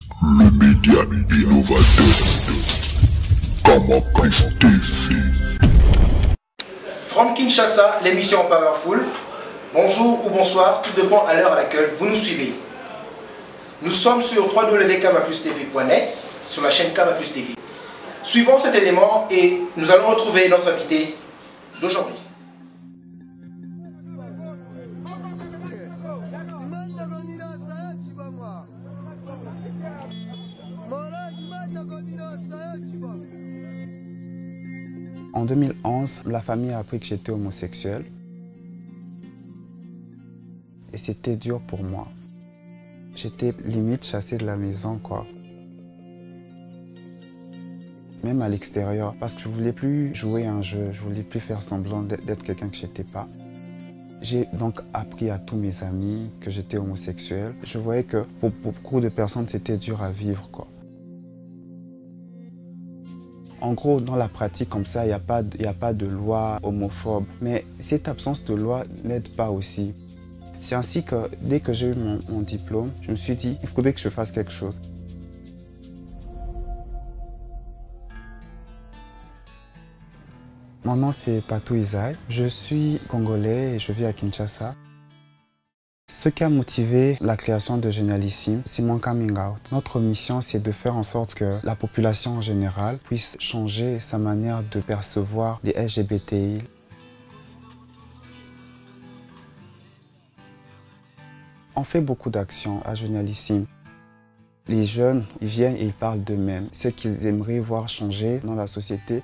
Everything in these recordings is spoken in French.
Le média innovateur Kamaplus TV. From Kinshasa, l'émission Powerful. Bonjour ou bonsoir, tout dépend à l'heure à laquelle vous nous suivez. Nous sommes sur www.kamaplustv.net, sur la chaîne Kamaplus TV. Suivons cet élément et nous allons retrouver notre invité d'aujourd'hui. En 2011, la famille a appris que j'étais homosexuel. Et c'était dur pour moi. J'étais limite chassé de la maison, quoi. Même à l'extérieur, parce que je voulais plus jouer un jeu, je voulais plus faire semblant d'être quelqu'un que j'étais pas. J'ai donc appris à tous mes amis que j'étais homosexuel. Je voyais que pour beaucoup de personnes, c'était dur à vivre, quoi. En gros, dans la pratique comme ça, il n'y a pas de loi homophobe. Mais cette absence de loi n'aide pas aussi. C'est ainsi que dès que j'ai eu mon diplôme, je me suis dit, il faudrait que je fasse quelque chose. Mon nom c'est Patou Isaï. Je suis congolais et je vis à Kinshasa. Ce qui a motivé la création de Génialissime, c'est mon coming out. Notre mission, c'est de faire en sorte que la population en général puisse changer sa manière de percevoir les LGBTI. On fait beaucoup d'actions à Génialissime. Les jeunes, ils viennent et ils parlent d'eux-mêmes, ce qu'ils aimeraient voir changer dans la société.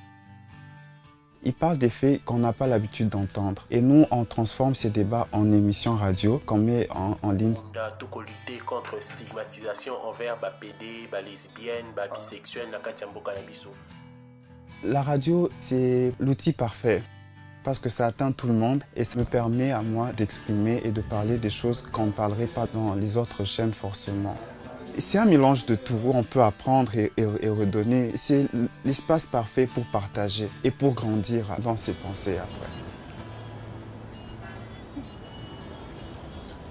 Ils parlent des faits qu'on n'a pas l'habitude d'entendre. Et nous, on transforme ces débats en émissions radio qu'on met en ligne. On a tout lutter contre stigmatisation envers les PD, les lesbiennes, les bisexuels, La radio, c'est l'outil parfait parce que ça atteint tout le monde et ça me permet à moi d'exprimer et de parler des choses qu'on ne parlerait pas dans les autres chaînes forcément. C'est un mélange de tout, on peut apprendre et redonner. C'est l'espace parfait pour partager et pour grandir dans ses pensées après.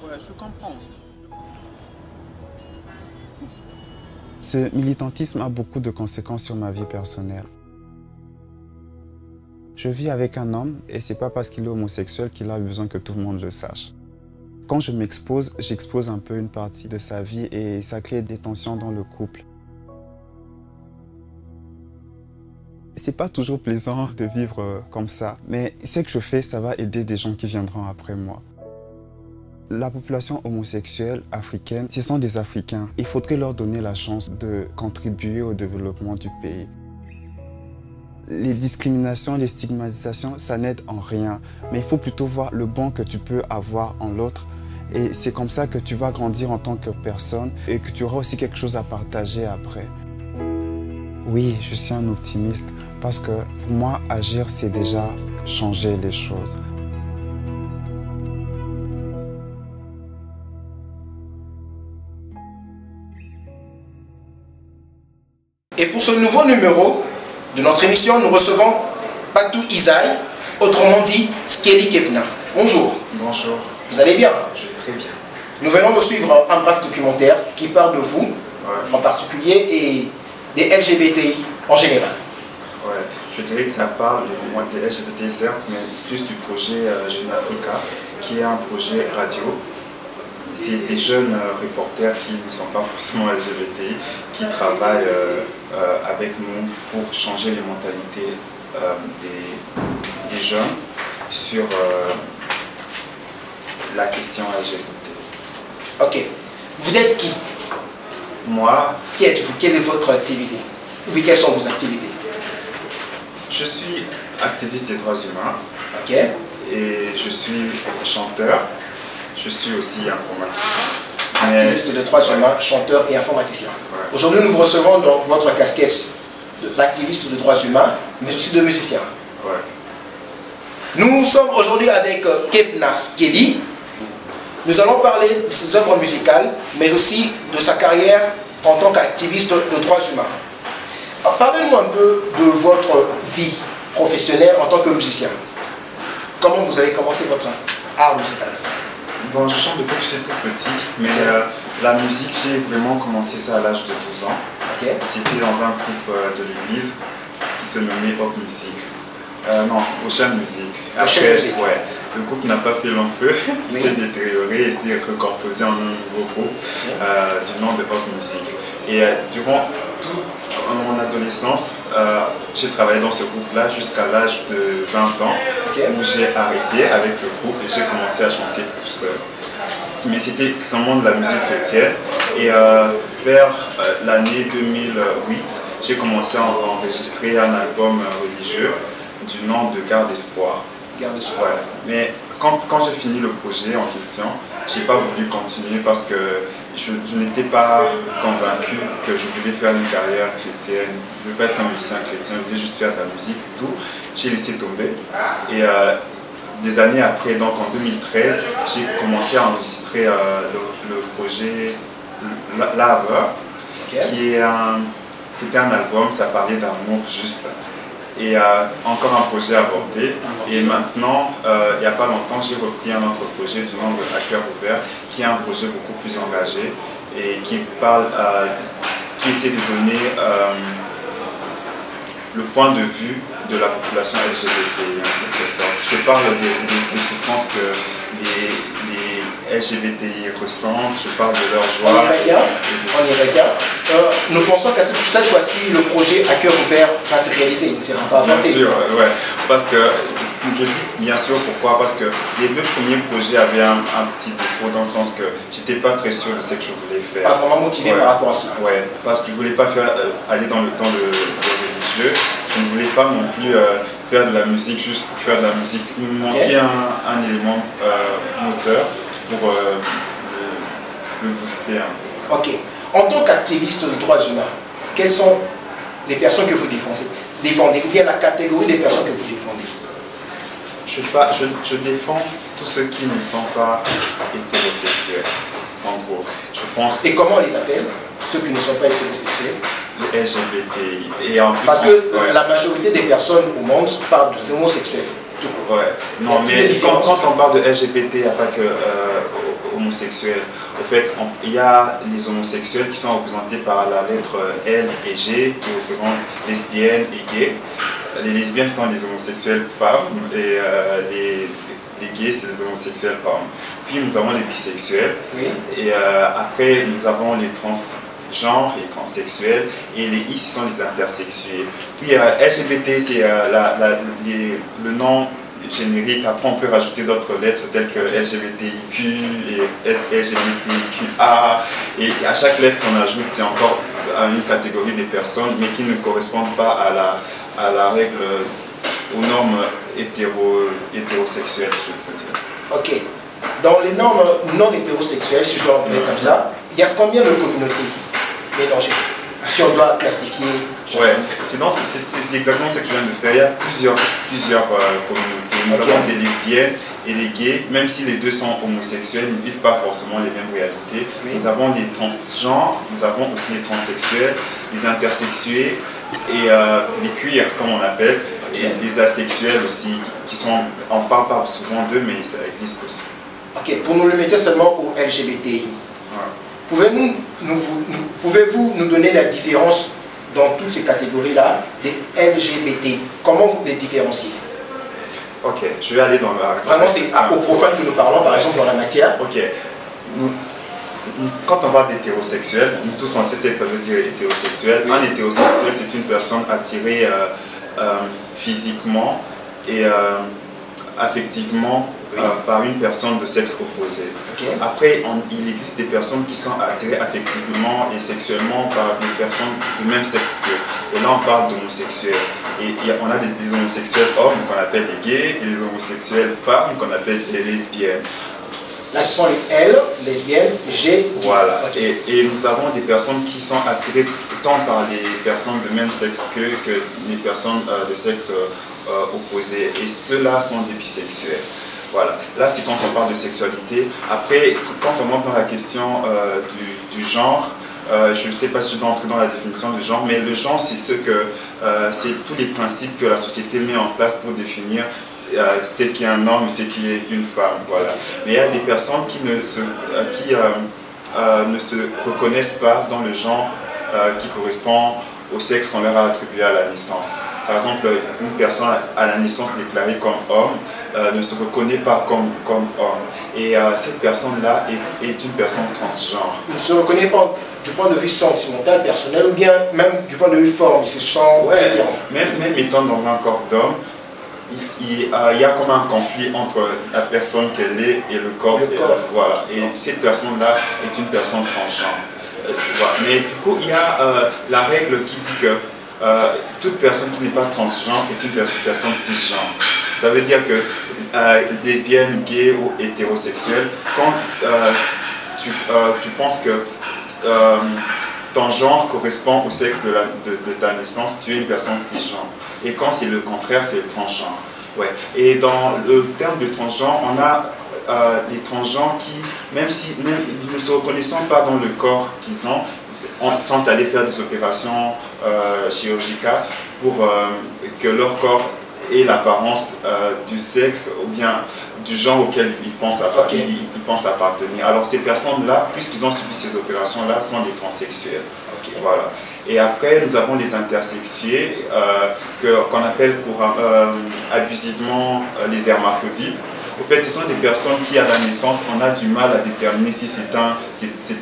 Ouais, je comprends. Ce militantisme a beaucoup de conséquences sur ma vie personnelle. Je vis avec un homme et c'est pas parce qu'il est homosexuel qu'il a besoin que tout le monde le sache. Quand je m'expose, j'expose un peu une partie de sa vie et ça crée des tensions dans le couple. C'est pas toujours plaisant de vivre comme ça, mais ce que je fais, ça va aider des gens qui viendront après moi. La population homosexuelle africaine, ce sont des Africains. Il faudrait leur donner la chance de contribuer au développement du pays. Les discriminations, les stigmatisations, ça n'aide en rien. Mais il faut plutôt voir le bon que tu peux avoir en l'autre. Et c'est comme ça que tu vas grandir en tant que personne et que tu auras aussi quelque chose à partager après. Oui, je suis un optimiste parce que pour moi, agir, c'est déjà changer les choses. Et pour ce nouveau numéro de notre émission, nous recevons Patou Isaï, autrement dit Skelly Kepna. Bonjour. Bonjour. Vous allez bien? Je vais très bien. Nous venons de suivre un bref documentaire qui parle de vous, en particulier, et des LGBTI en général. Ouais. Je dirais que ça parle des LGBT certes, mais plus du projet Jeune Africa, qui est un projet radio. C'est des jeunes reporters qui ne sont pas forcément LGBTI, qui travaillent avec nous pour changer les mentalités des jeunes sur la question LGBT. Ok. Vous êtes qui? Moi, Qui êtes-vous? Quelle est votre activité? Oui, quelles sont vos activités? je suis activiste des droits humains. Ok. Et je suis chanteur. Je suis aussi informaticien. Activiste de droits humains, chanteur et informaticien. Ouais. Aujourd'hui, nous vous recevons dans votre casquette d'activiste de droits humains, mais aussi de musicien. Ouais. Nous sommes aujourd'hui avec Kepna Skelly. Nous allons parler de ses œuvres musicales, mais aussi de sa carrière en tant qu'activiste de droits humains. Parlez-nous un peu de votre vie professionnelle en tant que musicien. Comment vous avez commencé votre art musical? Bon, je chante depuis que j'étais tout petit, mais La musique, j'ai vraiment commencé ça à l'âge de 12 ans. Ok. C'était dans un groupe de l'église qui se nommait Hop Music. Non, Ocean Music. Ocean Music. Ouais, le groupe n'a pas fait long feu, il Oui. s'est détérioré et s'est recomposé en un nouveau groupe du nom de Hop Music. Et durant toute mon adolescence, j'ai travaillé dans ce groupe-là jusqu'à l'âge de 20 ans, où j'ai arrêté avec le groupe et j'ai commencé à chanter tout seul. Mais c'était seulement de la musique chrétienne. Et vers l'année 2008, j'ai commencé à enregistrer un album religieux du nom de Garde Espoir. Garde Espoir. Ouais. Mais quand j'ai fini le projet en question, je n'ai pas voulu continuer parce que je n'étais pas convaincu que je voulais faire une carrière chrétienne. Je ne voulais pas être un musicien chrétien, je voulais juste faire de la musique. D'où j'ai laissé tomber. Et des années après, donc en 2013, j'ai commencé à enregistrer le projet Love, qui est c'était un album, ça parlait d'amour juste. Et encore un projet avorté. Et maintenant, il n'y a pas longtemps, j'ai repris un autre projet du nom de À cœur ouvert, qui est un projet beaucoup plus engagé et qui parle, qui essaie de donner le point de vue de la population LGBT en quelque sorte. Je parle des souffrances que les LGBTI ressentent, je parle de leur joie. On y revient. Nous pensons que cette fois-ci, le projet À cœur ouvert va se réaliser. C'est pas bien sûr, ouais. Parce que, je dis bien sûr pourquoi, parce que les deux premiers projets avaient un petit défaut dans le sens que j'étais pas très sûr de ce que je voulais faire. Pas vraiment motivé par rapport à ça. Ouais, parce que je voulais pas aller dans le religieux. Je ne voulais pas non plus faire de la musique juste pour faire de la musique. Il me manquait un élément moteur pour le booster un peu. Ok. En tant qu'activiste des droits humains, quelles sont les personnes que vous défendez? Ou bien la catégorie des personnes que vous défendez? Je défends tous ceux qui ne sont pas hétérosexuels, en gros. Je pense. Et comment on les appelle, ceux qui ne sont pas hétérosexuels? Les LGBTI. Et en plus, parce que la majorité des personnes au monde parlent des homosexuels. Tout court. Ouais. Non, mais quand on parle de LGBT, il n'y a pas que homosexuels. Au fait, il y a les homosexuels qui sont représentés par la lettre L et G, qui représentent lesbiennes et gays. Les lesbiennes sont les homosexuels femmes et les gays, c'est les homosexuels hommes. Puis nous avons les bisexuels. Oui. Et après, nous avons les transgenres, les transsexuels, et les I, ce sont les intersexués. Puis LGBT, c'est le nom générique. Après, on peut rajouter d'autres lettres telles que LGBTIQ et LGBTIQA. Et à chaque lettre qu'on ajoute, c'est encore une catégorie des personnes, mais qui ne correspondent pas à la règle, aux normes hétérosexuelles, je peux dire. Ok. Dans les normes non hétérosexuelles, si je dois employer comme ça, il y a combien de communautés mélangées? Si on doit classifier. Ouais, c'est exactement ce que je viens de faire. Il y a plusieurs communautés. Nous avons des lesbiennes et des gays, même si les deux sont homosexuels, ils ne vivent pas forcément les mêmes réalités. Oui. Nous avons les transgenres, nous avons aussi les transsexuels, les intersexués et les queers, comme on appelle, et les asexuels aussi, qui sont, on parle pas souvent d'eux, mais ça existe aussi. Ok, pour nous limiter seulement aux LGBTI. Ouais. Pouvez-vous nous donner la différence dans toutes ces catégories-là des LGBT? Comment vous les différenciez? Ok, je vais aller dans la... Vraiment, c'est au profane que nous parlons, par exemple, dans la matière. Ok. Quand on parle d'hétérosexuel, nous tous on sait que ça veut dire hétérosexuel. Un hétérosexuel, c'est une personne attirée physiquement et affectivement par une personne de sexe opposé. Après, il existe des personnes qui sont attirées affectivement et sexuellement par des personnes du même sexe qu'eux. Et là, on parle d'homosexuels. Et on a des homosexuels hommes qu'on appelle les gays et les homosexuels femmes qu'on appelle les lesbiennes. Là, ce sont les L, lesbiennes, G. Voilà. Et nous avons des personnes qui sont attirées tant par les personnes de même sexe qu'eux que les personnes de sexe opposé. Et ceux-là sont des bisexuels. Voilà. Là, c'est quand on parle de sexualité. Après, quand on monte dans la question du genre, je ne sais pas si je dois entrer dans la définition du genre, mais le genre, c'est c'est tous les principes que la société met en place pour définir ce qui est un homme et ce qui est une femme. Voilà. Mais il y a des personnes qui ne se reconnaissent pas dans le genre qui correspond au sexe qu'on leur a attribué à la naissance. Par exemple, une personne à la naissance déclarée comme homme ne se reconnaît pas comme homme. Et cette personne-là est une personne transgenre. Il ne se reconnaît pas du point de vue sentimental, personnel, ou bien même du point de vue forme, il se sent différent. Même étant dans un corps d'homme, il y a comme un conflit entre la personne qu'elle est et le corps. Voilà. Et cette personne-là est une personne transgenre. Voilà. Mais du coup, il y a la règle qui dit que toute personne qui n'est pas transgenre est une personne cisgenre. Ça veut dire que lesbienne, gay ou hétérosexuel, quand tu penses que ton genre correspond au sexe de ta naissance, tu es une personne cisgenre. Et quand c'est le contraire, c'est le transgenre. Ouais. Et dans le terme de transgenre, on a les transgenres qui, même ne se reconnaissant pas dans le corps qu'ils ont, sont allés faire des opérations chirurgicales pour que leur corps ait l'apparence du sexe ou bien du genre auquel ils pensent appartenir. Alors ces personnes-là, puisqu'ils ont subi ces opérations-là, sont des transsexuels. Voilà. Et après, nous avons les intersexués qu'on appelle abusivement les hermaphrodites. En fait, ce sont des personnes qui, à la naissance, on a du mal à déterminer si c'est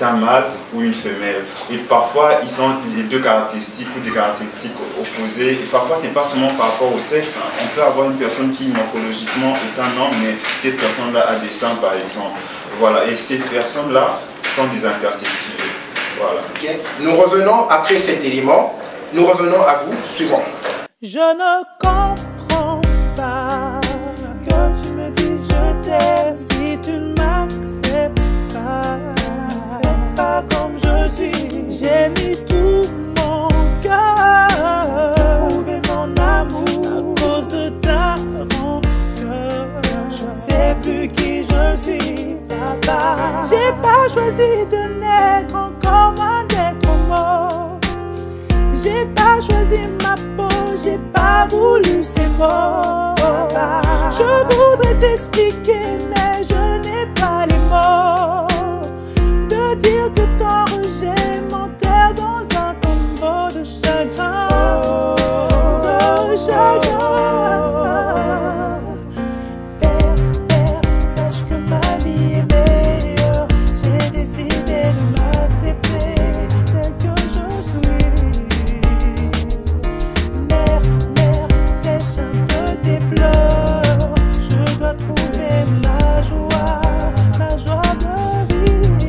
un mâle ou une femelle. Et parfois, ils ont les deux caractéristiques ou des caractéristiques opposées. Et parfois, ce n'est pas seulement par rapport au sexe. On peut avoir une personne qui, morphologiquement, est un homme, mais cette personne-là a des seins, par exemple. Voilà. Et ces personnes-là sont des intersexués. Voilà. Okay. Nous revenons, après cet élément, nous revenons à vous, suivant. Je ne comprends pas que tu me dises je t'aime si tu ne m'acceptes pas. C'est pas comme je suis, j'ai mis tout mon cœur pour prouver mon amour à cause de ta rancœur. Je ne sais plus qui je suis, papa. J'ai pas choisi de naître encore un d'être mort. J'ai pas choisi ma peau, j'ai pas voulu ces mots. Je voudrais t'expliquer, mais je n'ai pas les mots. De dire que ton rejet m'enterre dans un tombeau de chagrin. De chagrin. Père, sache que ma vie est meilleure. J'ai décidé de m'accepter tel que je suis. Mère, sèche un peu tes pleurs. Je dois trouver ma joie de vivre.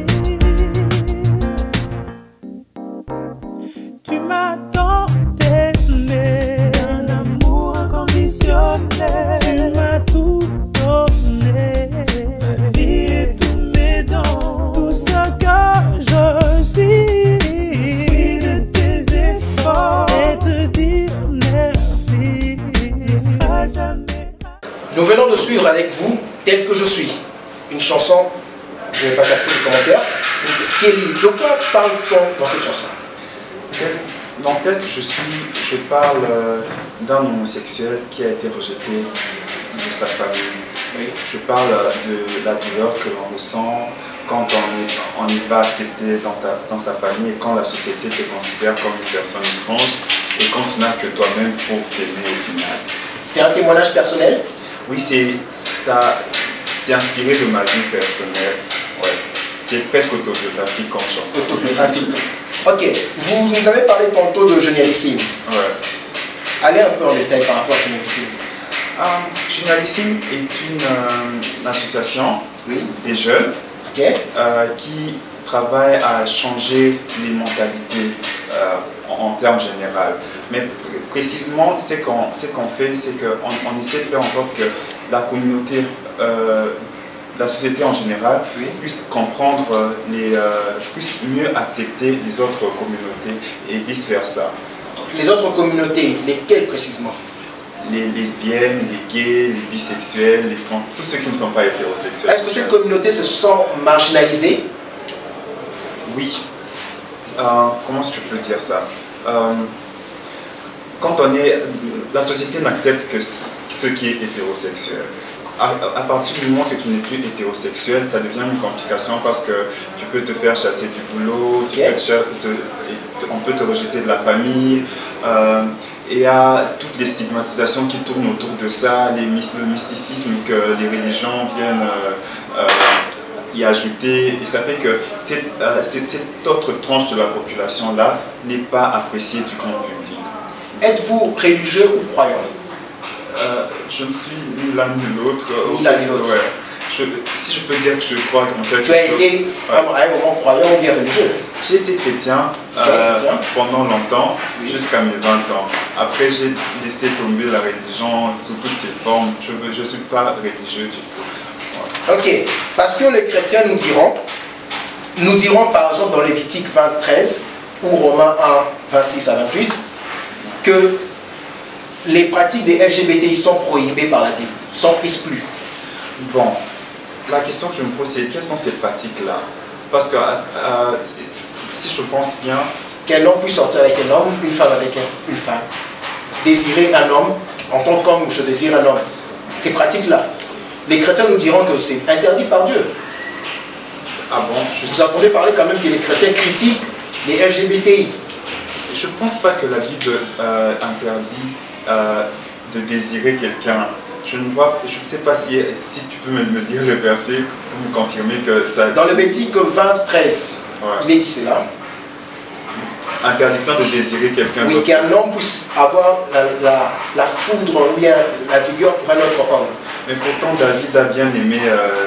Tu m'as tant aimé, un amour inconditionnel. Tu m'as tout donné, ma vie et tous mes dons, tout ce que je suis, fruit de tes efforts, et te dire merci ne sera jamais. Nous venons de suivre avec vous Tel que je suis, une chanson, je ne vais pas faire tous les commentaires. Skelly, de quoi parle-t-on dans cette chanson? Dans Tel que je suis, je parle d'un homosexuel qui a été rejeté de sa famille. Oui. Je parle de la douleur que l'on ressent quand on n'est pas accepté dans sa famille et quand la société te considère comme une personne étrange et quand tu n'as que toi-même pour t'aimer au final. C'est un témoignage personnel? Oui, c'est inspiré de ma vie personnelle. Ouais. C'est presque autobiographique comme chanson. Autobiographique. Ok, vous nous avez parlé tantôt de Générissime. Ouais. Allez un peu en détail par rapport à Générissime. Générissime est une association des jeunes qui travaille à changer les mentalités en termes généraux. Mais précisément, ce qu'on fait, c'est qu'on essaie de faire en sorte que la communauté, la société en général, puisse comprendre, puisse mieux accepter les autres communautés et vice-versa. Les autres communautés, lesquelles précisément? Les lesbiennes, les gays, les bisexuels, les trans, tous ceux qui ne sont pas hétérosexuels. Est-ce que ces communautés se sont marginalisées? Oui. Comment je peux dire ça? Quand la société n'accepte que ce qui est hétérosexuel. à partir du moment que tu n'es plus hétérosexuel, ça devient une complication parce que tu peux te faire chasser du boulot, on peut te rejeter de la famille. Et il y a toutes les stigmatisations qui tournent autour de ça, le mysticisme que les religions viennent y ajouter. Et ça fait que cette autre tranche de la population-là n'est pas appréciée du grand public. Êtes-vous religieux ou croyant? Je ne suis ni l'un ni l'autre. Ni l'un ni l'autre. Ouais. Si je peux dire que je crois en fait. Tu as été à un moment croyant ou bien religieux? J'ai été chrétien pendant longtemps, jusqu'à mes 20 ans. Après, j'ai laissé tomber la religion sous toutes ses formes. Je ne suis pas religieux du tout. Ouais. Ok, parce que les chrétiens nous diront par exemple dans Lévitique 20:13 ou Romains 1:26 à 28 que les pratiques des LGBTI sont prohibées par la Bible, sont exclues. Bon, la question que je me pose, c'est quelles sont ces pratiques-là? Parce que si je pense bien... Qu'un homme puisse sortir avec un homme, une femme avec une femme. Désirer un homme, en tant qu'homme, je désire un homme. Ces pratiques-là, les chrétiens nous diront que c'est interdit par Dieu. Ah bon? Vous entendez parler quand même que les chrétiens critiquent les LGBTI. Je ne pense pas que la Bible interdit de désirer quelqu'un. Je ne sais pas si tu peux me dire le verset pour me confirmer que ça... Dans le Lévitique 20:13, il est dit cela. Interdiction de désirer quelqu'un d'autre. Oui, qu'un homme puisse avoir la foudre ou bien la vigueur pour un autre homme. Mais pourtant, David a bien aimé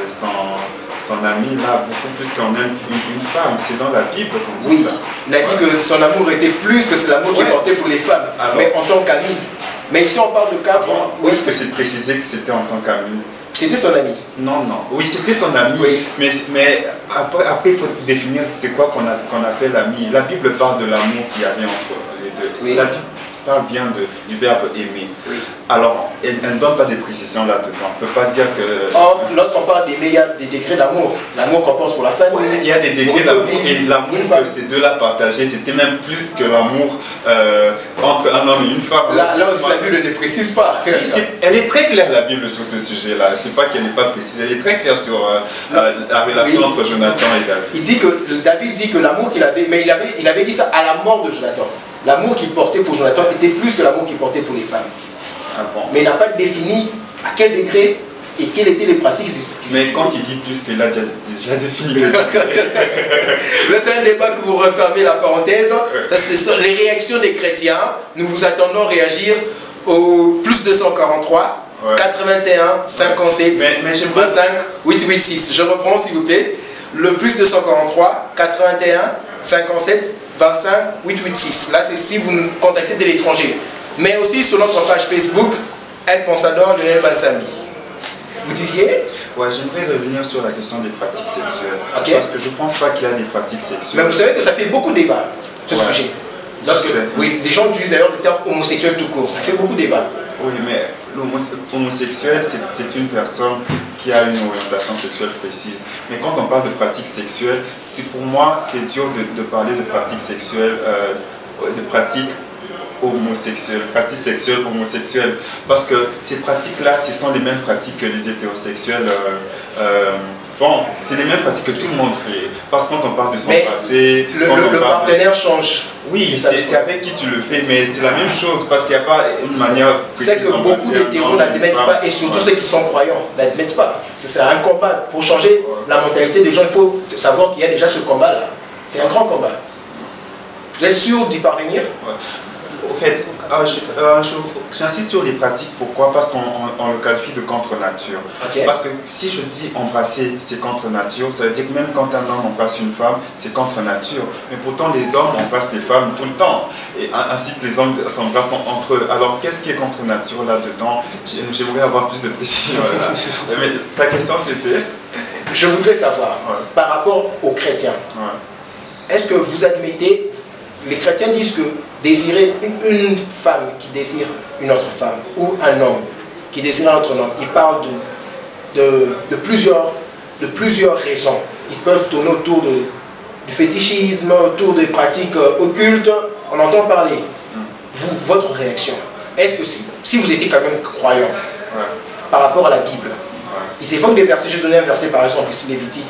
son ami là, beaucoup plus qu'on aime une femme. C'est dans la Bible qu'on dit ça. Il a dit que son amour était plus que c'est l'amour qu'il portait pour les femmes. Alors, mais en tant qu'ami. Mais ici on parle de cas... Où est-ce que c'est précisé que c'était en tant qu'ami? C'était son ami. Non. Oui, c'était son ami. Oui. Mais après, il faut définir c'est quoi qu'on appelle ami. La Bible parle de l'amour qu'il y avait entre les deux. Oui. La Bible parle bien du verbe aimer. Oui. Alors, elle ne donne pas de précisions là-dedans. On ne peut pas dire que... Or, lorsqu'on parle d'aimer, il y a des degrés d'amour. L'amour qu'on pense pour la famille. Oui, il y a des degrés d'amour. Et l'amour que ces deux-là partageaient, c'était même plus que l'amour entre un homme et une femme. Là aussi, la Bible ne précise pas. Elle est très claire, la Bible, sur ce sujet-là. C'est pas qu'elle n'est pas précise. Elle est très claire sur la relation entre Jonathan et David. Il dit que David dit que l'amour qu'il avait... Mais il avait dit ça à la mort de Jonathan. L'amour qu'il portait pour Jonathan était plus que l'amour qu'il portait pour les femmes. Ah bon. Mais il n'a pas défini à quel degré et quelles étaient les pratiques. Mais quand il dit plus qu'il a déjà défini le degré. Là, c'est un débat que vous refermez la parenthèse. Ça, c'est les réactions des chrétiens. Nous vous attendons réagir au plus 243 81 57 25 886. Je reprends s'il vous plaît. Le plus 243 81 57 25 886. Là, c'est si vous nous contactez de l'étranger. Mais aussi sur notre page Facebook, El Pensador Lionel Bansambi. Vous disiez? Ouais, j'aimerais revenir sur la question des pratiques sexuelles. Okay. Parce que je ne pense pas qu'il y a des pratiques sexuelles. Mais vous savez que ça fait beaucoup de débat, ce sujet. Oui, les gens utilisent d'ailleurs le terme homosexuel tout court. Ça fait beaucoup de débat. Oui, mais l'homosexuel, c'est une personne qui a une orientation sexuelle précise. Mais quand on parle de pratiques sexuelles, pour moi, c'est dur de parler de pratiques sexuelles, de pratiques sexuelles homosexuelles, parce que ces pratiques-là, ce sont les mêmes pratiques que les hétérosexuels font. C'est les mêmes pratiques que tout le monde fait. Parce que quand on parle de son passé... Le partenaire change. Oui, c'est avec qui tu le fais, mais c'est la même chose, parce qu'il n'y a pas une manière précise. C'est que beaucoup d'hétéros n'admettent pas, et surtout ceux qui sont croyants n'admettent pas. C'est un combat. Pour changer la mentalité des gens, il faut savoir qu'il y a déjà ce combat-là. C'est un grand combat. Vous êtes sûr d'y parvenir? Au fait, j'insiste sur les pratiques. Pourquoi? Parce qu'on le qualifie de contre-nature. Okay. Parce que si je dis embrasser, c'est contre-nature, ça veut dire que même quand un homme embrasse une femme, c'est contre-nature. Mais pourtant, les hommes embrassent les femmes tout le temps. Et ainsi que les hommes s'embrassent entre eux. Alors, qu'est-ce qui est contre-nature là-dedans? J'aimerais avoir plus de précision. Mais ta question, c'était... Je voudrais savoir, par rapport aux chrétiens, est-ce que vous admettez... Les chrétiens disent que désirer une femme qui désire une autre femme ou un homme qui désire un autre homme, ils parlent de plusieurs raisons. Ils peuvent tourner autour du fétichisme, autour des pratiques occultes. On entend parler. Votre réaction, est-ce que si vous étiez quand même croyant par rapport à la Bible, ils évoquent des versets. Je donnais un verset par exemple ici, Lévitique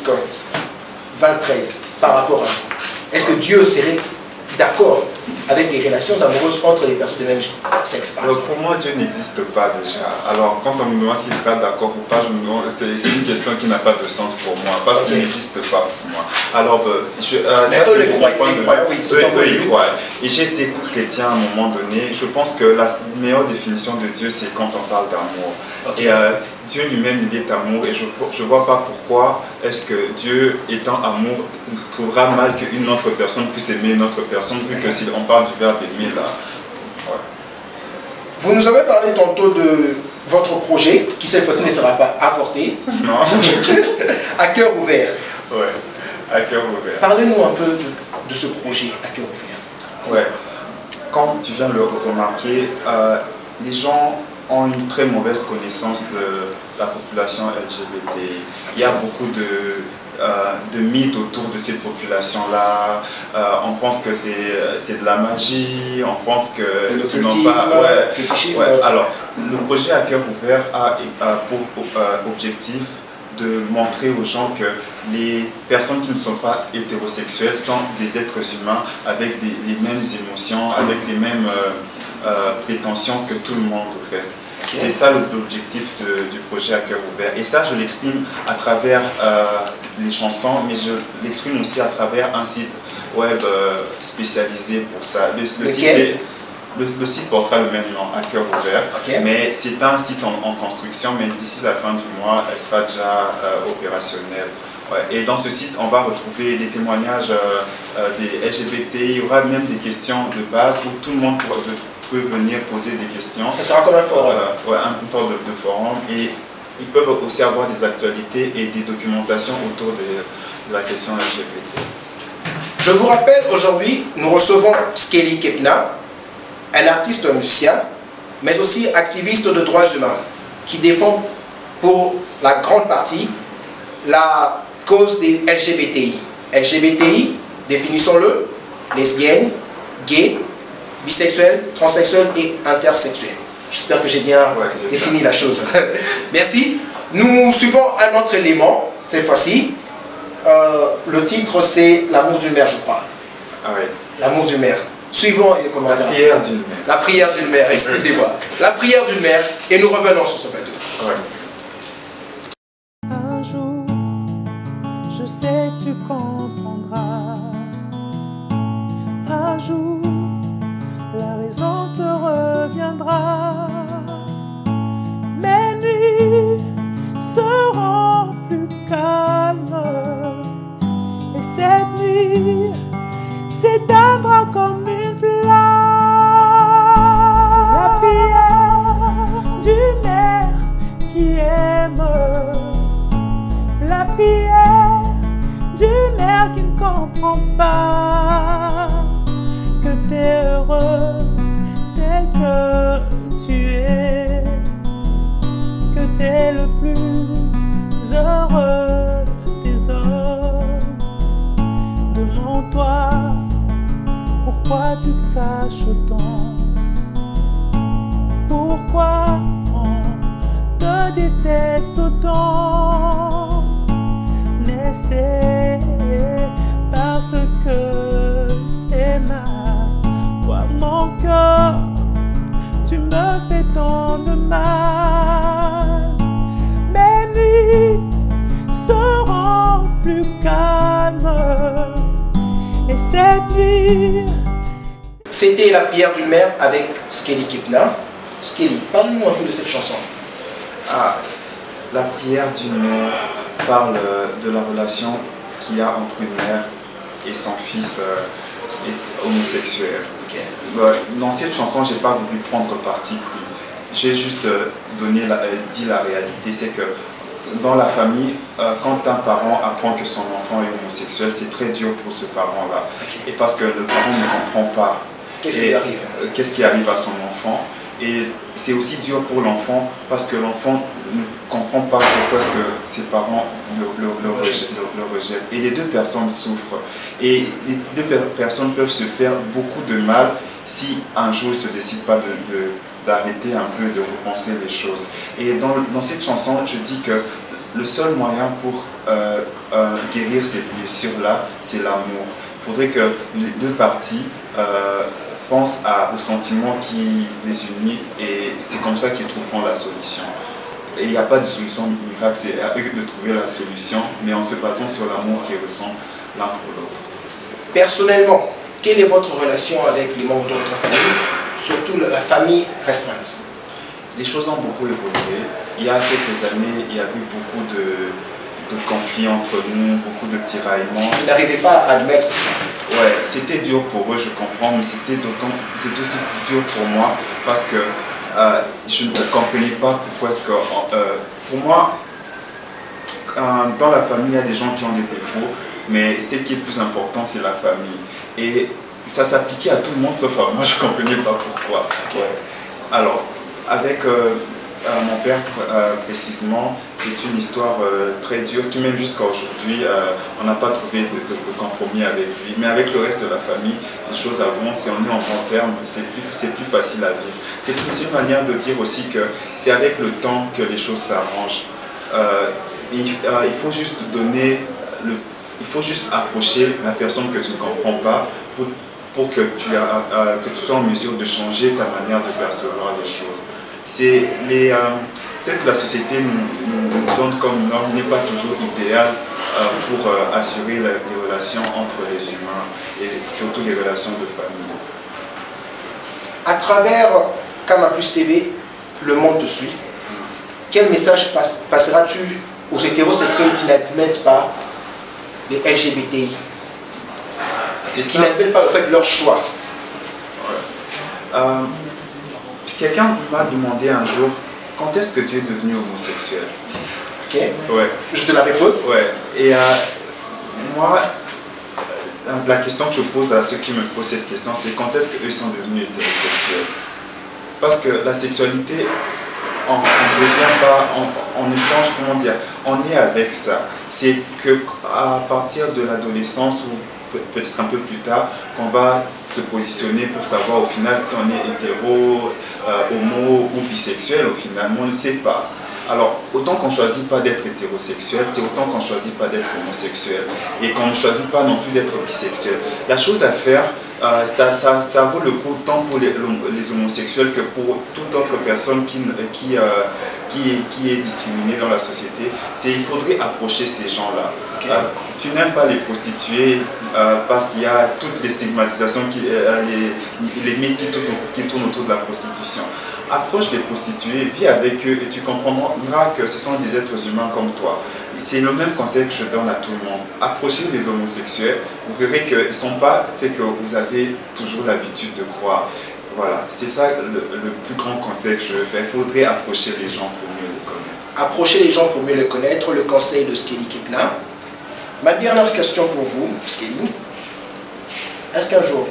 23, par rapport à vous. Est-ce que Dieu serait d'accord avec les relations amoureuses entre les personnes de même sexe? Pour moi, Dieu n'existe pas déjà. Alors, quand on me demande s'il sera d'accord ou pas, c'est une question qui n'a pas de sens pour moi, parce qu'il n'existe pas pour moi. Alors, mais eux, les croyants, oui, eux, ils croient. Et j'ai été chrétien à un moment donné. Je pense que la meilleure définition de Dieu, c'est quand on parle d'amour. Et Dieu lui-même, il est amour, et je ne vois pas pourquoi est-ce que Dieu, étant amour, trouvera mal qu'une autre personne puisse aimer une autre personne, vu que si on parle du verbe aimer là. Ouais. Vous nous avez parlé tantôt de votre projet, qui cette fois-ci ne sera pas avorté. Non. À cœur ouvert. Ouais, à cœur ouvert. Parlez-nous un peu de ce projet à cœur ouvert. Ouais. Comme tu viens de le remarquer, les gens ont une très mauvaise connaissance de la population LGBT. Il y a beaucoup de mythes autour de cette population-là. On pense que c'est de la magie, on pense que... L'occultisme, fétichisme. Ouais. Alors, le projet à cœur ouvert a pour objectif de montrer aux gens que les personnes qui ne sont pas hétérosexuelles sont des êtres humains avec les mêmes émotions, avec les mêmes prétentions que tout le monde en fait. Okay. C'est ça l'objectif du projet à cœur ouvert. Et ça, je l'exprime à travers les chansons, mais je l'exprime aussi à travers un site web spécialisé pour ça. Le site portera le même nom, à cœur ouvert, okay. Mais c'est un site en construction, mais d'ici la fin du mois, elle sera déjà opérationnelle. Ouais. Et dans ce site, on va retrouver des témoignages des LGBT, il y aura même des questions de base où tout le monde peut venir poser des questions. Ça sera comme un forum. Ouais, une sorte de forum. Et ils peuvent aussi avoir des actualités et des documentations autour de la question LGBT. Je vous rappelle, aujourd'hui, nous recevons Skelly Kepna, un artiste musicien, mais aussi activiste de droits humains, qui défend pour la grande partie la cause des LGBTI. LGBTI, définissons-le, lesbiennes, gays, bisexuels, transsexuels et intersexuels. J'espère que j'ai bien défini la chose. Merci. Nous suivons un autre élément, cette fois-ci. Le titre, c'est L'amour d'une mère, je crois. Ah oui. L'amour d'une mère. Suivons les commentaires. La prière d'une mère. La prière d'une mère, excusez-moi. La prière d'une mère, et nous revenons sur ce plateau. Ouais. Un jour, je sais que tu comprendras. Un jour, la raison te reviendra. Mes nuits seront plus calmes. Et cette nuit s'éteindra comme une flamme. C'est la prière d'une mère qui aime. La prière d'une mère qui ne comprend pas que tu es heureux tel que tu es, que tu es le plus heureux des hommes. Demande-toi pourquoi tu te caches autant, pourquoi on te déteste autant. Mais c'est parce que c'est mal. Toi mon cœur, tu me fais tant de mal. Mes nuits seront plus calmes. Et cette nuit... C'était la prière d'une mère avec Skelly Kepna. Skelly, parle-nous un peu de cette chanson. Ah, la prière d'une mère parle de la relation qu'il y a entre une mère et son fils homosexuel. Okay. Dans cette chanson, je n'ai pas voulu prendre parti pris. J'ai juste dit la réalité, c'est que dans la famille, quand un parent apprend que son enfant est homosexuel, c'est très dur pour ce parent-là. Okay. Et parce que le parent ne comprend pas. Qu'est-ce qui arrive? Qu'est-ce qui arrive à son enfant? Et c'est aussi dur pour l'enfant parce que l'enfant ne comprend pas pourquoi est-ce que ses parents le rejettent. Et les deux personnes souffrent. Et les deux personnes peuvent se faire beaucoup de mal si un jour ils ne se décident pas d'arrêter un peu, de repenser les choses. Et dans cette chanson, je dis que le seul moyen pour guérir ces blessures-là, c'est l'amour. Il faudrait que les deux parties pensent aux sentiments qui les unissent et c'est comme ça qu'ils trouveront la solution. Et il n'y a pas de solution miracle, c'est à eux de trouver la solution, mais en se basant sur l'amour qu'ils ressentent l'un pour l'autre. Personnellement, quelle est votre relation avec les membres de votre famille, surtout la famille restreinte? Les choses ont beaucoup évolué. Il y a quelques années, il y avait beaucoup de conflits entre nous, beaucoup de tiraillements. Vous n'arrivez pas à admettre ça? Ouais, c'était dur pour eux, je comprends, mais c'était aussi dur pour moi parce que je ne comprenais pas pourquoi est-ce que... pour moi, dans la famille, il y a des gens qui ont des défauts, mais ce qui est plus important, c'est la famille. Et ça s'appliquait à tout le monde, sauf à moi, je ne comprenais pas pourquoi. Ouais. Alors, avec mon père précisément, c'est une histoire très dure qui même jusqu'à aujourd'hui, on n'a pas trouvé de compromis avec lui. Mais avec le reste de la famille, les choses avancent, si on est en bon terme, c'est plus facile à vivre. C'est une manière de dire aussi que c'est avec le temps que les choses s'arrangent. Il faut juste il faut juste approcher la personne que tu ne comprends pas pour que tu sois en mesure de changer ta manière de percevoir les choses. C'est que la société nous donne comme norme n'est pas toujours idéal pour assurer les relations entre les humains et surtout les relations de famille. À travers Kama Plus TV, le monde te suit. Quel message passeras-tu aux hétérosexuels qui n'admettent pas les LGBTI, qui n'admettent pas le fait de leur choix? Ouais. Quelqu'un m'a demandé un jour, quand est-ce que tu es devenu homosexuel? Ok. Ouais. Je te la repose. Ouais. Et moi, la question que je pose à ceux qui me posent cette question, c'est quand est-ce qu'eux sont devenus hétérosexuels? Parce que la sexualité, on ne devient pas, on ne change, comment dire, on est avec ça. C'est qu'à partir de l'adolescence ou peut-être un peu plus tard, qu'on va se positionner pour savoir au final si on est hétéro, homo ou bisexuel au final, mais on ne sait pas. Alors, autant qu'on ne choisit pas d'être hétérosexuel, c'est autant qu'on ne choisit pas d'être homosexuel et qu'on ne choisit pas non plus d'être bisexuel. La chose à faire, ça vaut le coup tant pour les homosexuels que pour toute autre personne qui est discriminée dans la société. Il faudrait approcher ces gens-là. Okay. Tu n'aimes pas les prostituées parce qu'il y a toutes les stigmatisations, les mythes qui tournent autour de la prostitution. Approche les prostituées, vis avec eux et tu comprendras que ce sont des êtres humains comme toi. C'est le même conseil que je donne à tout le monde. Approchez les homosexuels, vous verrez qu'ils ne sont pas ce que vous avez toujours l'habitude de croire. Voilà, c'est ça le plus grand conseil que je veux faire. Il faudrait approcher les gens pour mieux les connaître. Approcher les gens pour mieux les connaître, le conseil de Skelly Kepna. Ma dernière question pour vous, Skelly. Est-ce qu'un jour,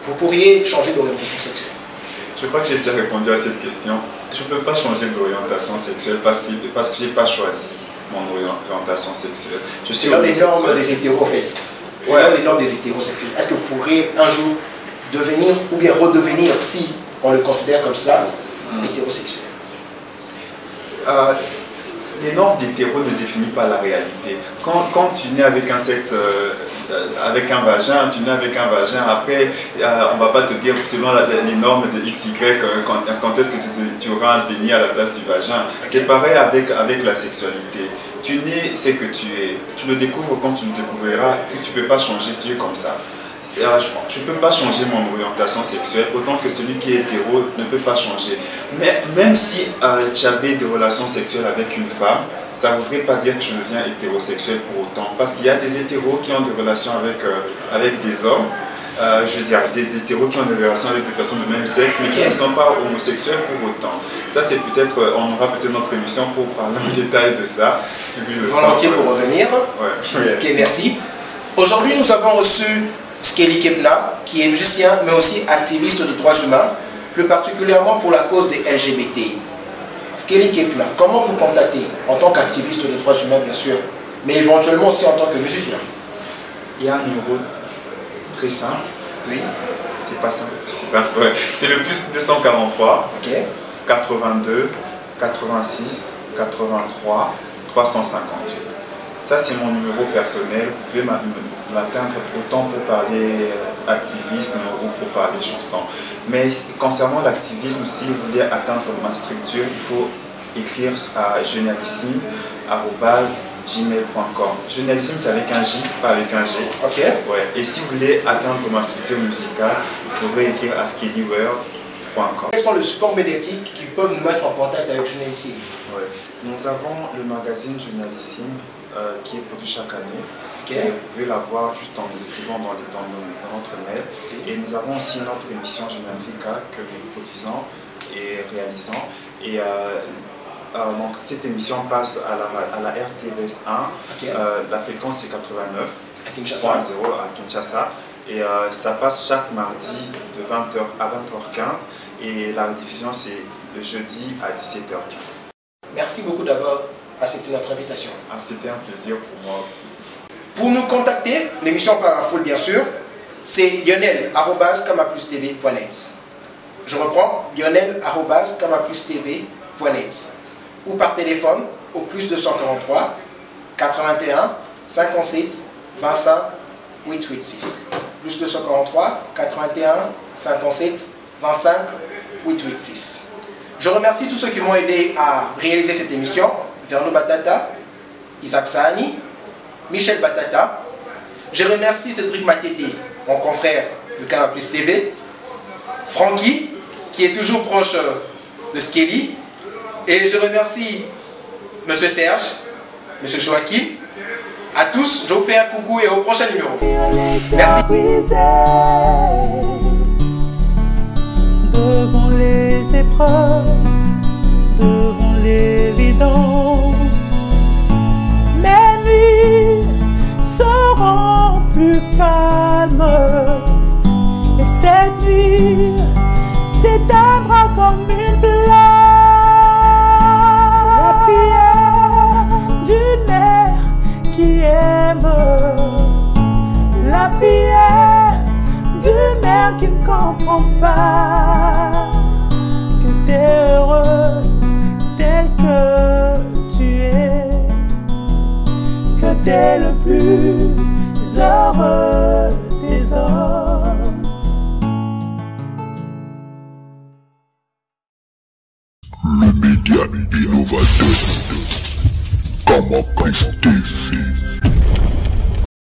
vous pourriez changer d'orientation sexuelle? Je crois que j'ai déjà répondu à cette question. Je ne peux pas changer d'orientation sexuelle parce que je n'ai pas choisi mon orientation sexuelle. C'est dans les normes des hétéros, en fait. C'est dans les normes des hétérosexuels. Est-ce que vous pourriez un jour devenir ou bien redevenir, si on le considère comme cela, hétérosexuel? Les normes d'hétéro ne définissent pas la réalité. Quand tu nais avec un sexe, avec un vagin, tu nais avec un vagin, après on ne va pas te dire selon les normes de XY quand est-ce que tu auras un pénis à la place du vagin. Okay. C'est pareil avec la sexualité. Tu nais, c'est que tu es. Tu le découvres quand tu le découvriras, que tu ne peux pas changer, tu es comme ça. Je ne peux pas changer mon orientation sexuelle, autant que celui qui est hétéro ne peut pas changer. Mais même si j'avais des relations sexuelles avec une femme, ça ne voudrait pas dire que je deviens hétérosexuel pour autant. Parce qu'il y a des hétéros qui ont des relations avec des hommes, je veux dire des hétéros qui ont des relations avec des personnes de même sexe, mais qui ne sont pas homosexuels pour autant. Ça, c'est peut-être, on aura peut-être notre émission pour parler en détail de ça. Volontiers pour revenir. Ouais. Ok, merci. Aujourd'hui, nous avons reçu Skelly Kepna, qui est musicien, mais aussi activiste de droits humains, plus particulièrement pour la cause des LGBTI. Skelly Kepna, comment vous contactez en tant qu'activiste de droits humains, bien sûr, mais éventuellement aussi en tant que musicien? Il y a un numéro très simple. Oui. C'est pas simple, c'est simple. Ouais. C'est le plus 243 okay. 82 86 83 358. Ça, c'est mon numéro personnel. Vous pouvez m'atteindre autant pour parler activisme ou pour parler chanson. Mais concernant l'activisme, si vous voulez atteindre ma structure, il faut écrire à journalissime@gmail.com. Journalissime, c'est avec un J, pas avec un G. Ok. Ouais. Et si vous voulez atteindre ma structure musicale, il faudrait écrire à skellyworld.com. Quels sont les supports médiatiques qui peuvent nous mettre en contact avec Journalissime? Ouais. Nous avons le magazine Journalissime qui est produit chaque année. Okay. Et vous pouvez l'avoir juste en nous écrivant dans notre mail. Okay. Et nous avons aussi notre émission Jeune Africa que nous produisons et réalisons. Et donc cette émission passe à la RTVS 1. Okay. La fréquence est 89.0 à Kinshasa. Et ça passe chaque mardi de 20h à 20h15. Et la rediffusion c'est le jeudi à 17h15. Merci beaucoup d'avoir accepté notre invitation. Ah, c'était un plaisir pour moi aussi. Pour nous contacter, l'émission Parafoule bien sûr, c'est lionel@kamaplustv.net. Je reprends, lionel@kamaplustv.net. Ou par téléphone au +243 81 57 25 886. +243 81 57 25 886. Je remercie tous ceux qui m'ont aidé à réaliser cette émission. Verno Batata, Isaac Sahani, Michel Batata. Je remercie Cédric Matete, mon confrère de Canal Plus TV. Francky, qui est toujours proche de Skelly. Et je remercie M. Serge, M. Joachim. À tous, je vous fais un coucou et au prochain numéro. Merci. Devant les épreuves, devant l'évidence, mes nuits seront plus calmes et cette nuit s'éteindra comme une flamme. C'est la prière d'une mère qui aime, la prière d'une mère qui ne comprend pas que t'es heureux tel que tu es, que t'es le plus heureux des hommes. Le média innovateur. Kama Plus TV.